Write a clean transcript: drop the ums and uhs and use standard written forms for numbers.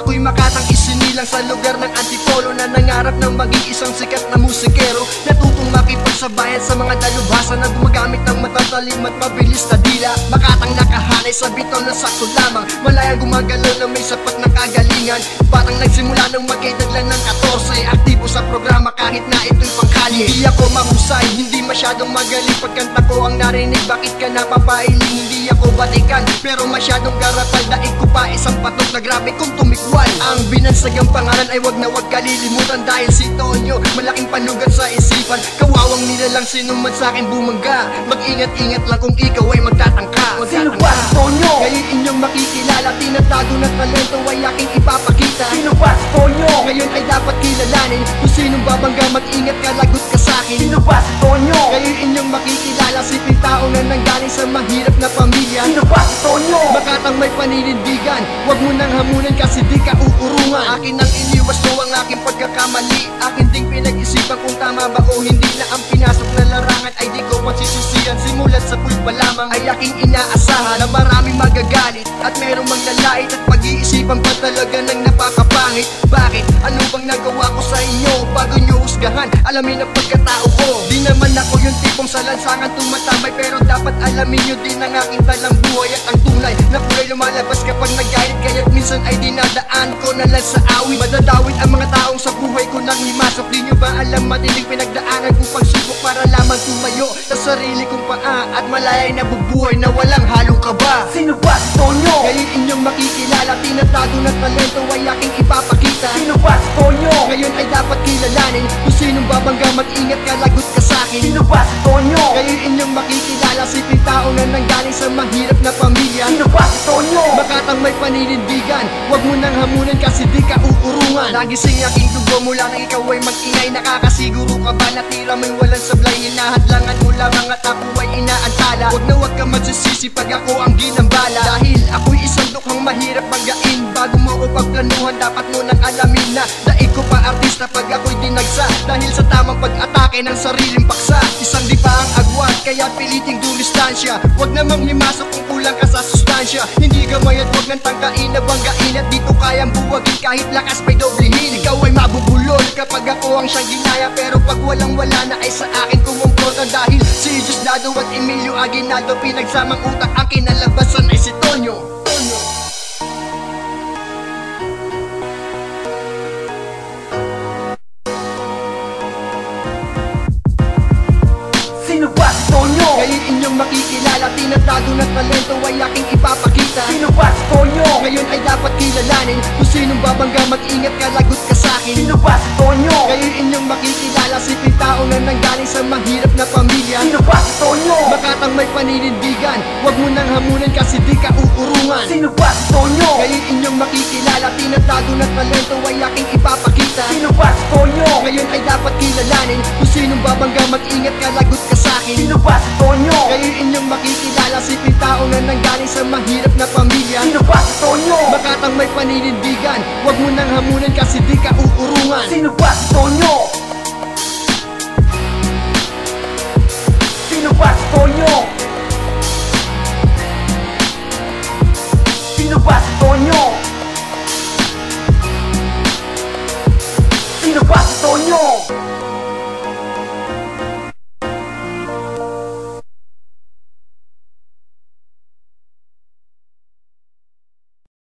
ako'y Makatang isinilang sa lugar ng Antipolo, na nangarap ng maging isang sikat na musikero. Natutong makipagsabayan sa mga dalubhasa na gumagamit ng matatalim at mabilis na dila. Makatang nakahanay sa bitaw na sakto lamang, malayang gumagalaw na may sapat na kagalingan. Batang nagsimula nang mag-edad lang ng 14, aktibo sa programa kahit na ito'y pangkalye. Hindi ako mahusay, hindi masyadong magaling, pagkanta ko ang narinig, bakit ka napapailing? Hindi ako batikan, pero masyadong garapal, daig ko pa isang patok na grabe kong tumikwal. Ang binansagang pangalan ay wag na wag kalilimutan, dahil si Tonyo malaking panugat sa isipan. Kawawang nila lang sinuman sa'kin bumangga, mag-ingat-ingat lang kung ikaw ay magtatangka. Sino ba si Tonyo? Ngayon inyong makikilala, tinatago na talento ay aking ipapakita. Sino ba si Tonyo? Ngayon ay dapat kilalanin, kung sinong babangga mag-ingat ka, lagot ka sa'kin. Sino ba si Tonyo? Ngayon inyong makikilala, simpleng tao na nanggaling sa mahirap na pamilya. Sino ba si Tonyo? Makatang may paninindigan, wag mo nang hamunan kasi di ka uurungan. Akin ang iniwas mo ang aking pagkakamali, akin ding pinag-isipan kung tama ba o hindi, na ang pinasok na larangan ay di ko masisisihan. Simulat sa pool pa lamang ay aking inaasahan na maraming magagalit at merong maglalait, at pag-iisipan pa talaga ng napakapangit. Bakit? Ano bang nagawa ko sa inyo bago nyo husgahan? Alamin ang pagkatao ko, di naman ako yung tipong sa lansangan tumatambay, pero dapat alamin nyo din ang aking talang buhay at ang tunay na kulay lumalabas kapag nagalit. Kaya't minsan ay dinadaan ko na lang sa awit, madadawit ang mga taong sa buhay ko nang himasok. Di nyo ba alam matinding pinagdaanan kong pagsubok para lamang tumayo sa sarili kong paa at malaya'y nabubuhay na walang halong kaba. Sino ba si Tonyo? Ngayon inyong makikilala, tinatago na talento ay aking ipapakita. Sino ba si Tonyo? Ngayon ay dapat kilalanin, kung sinong babangga mag-ingat ka, lagot ka sa'kin. Sino ba si Tonyo? Ngayon inyong makikilala, simpleng tao na nanggaling sa mahirap na pamilya. Sino ba si Tonyo? Makatang may paninindigan, wag mo nang hamunan kasi di ka uurungan. Nagising aking dugo mula nang ikaw ay mag-ingay, nakakasiguro ka ba na tira mo'y walang sablay? Hinahadlangan mo lamang at ako ay inaantala. Wag na wag ka magsisisi pag ako ang ginambala, dahil ako'y isang dukhang mahirap banggain. Bago mo ako pagplanuhan, dapat mo nang alamin na daig ko pa artista pag ako'y dinagsa, dahil sa tamang pag-atake ng sariling paksa. Isang di pa ang agwat, kaya piliting dumistansya. Wag namang himasok kung kulang ka sa sustansya. Hindi gamay at wag nang tangkain na banggain, at dito kayang buwagin kahit lakas may doblehin. Ikaw ay mabubulol kapag ako ang siyang ginaya, pero pag walang wala na ay sa akin kumumprota, dahil si Diosdado at Emilio Aguinaldo pinagsamang utak, ang kinalabasan ay si Tonyo. Sino ba si Tonyo? Ngayon inyong makikilala, tinatago na talento ay aking ipapakita. Sino ba si Tonyo? Ngayon ay dapat kilalanin, kung sinong babangga mag-ingat ka, lagot ka sa'kin. Sino ba si Tonyo? Ngayon inyong makikilala, simpleng tao na nanggaling sa mahirap na pamilya. Sino ba si Tonyo? Makatang may paninindigan, wag mo nang hamunan kasi di ka uurungan. Sino ba si Tonyo? Ngayon inyong makikilala, tinatago na talento ay aking ipapakita. Sino ba si Tonyo? Ngayon ay dapat kilalanin, kung sinong babangga mag-ingat ka, lagot ka sa'kin. Sino ba si Tonyo? Ngayon inyong makikilala, simpleng tao na nanggaling sa mahirap na pamilya. Sino ba si Tonyo? Makatang may paninindigan, wag mo nang hamunan kasi di ka uurungan. Sino ba si Tonyo? Sino ba si Tonyo? Sino ba si Tonyo? Sino ba si Tonyo?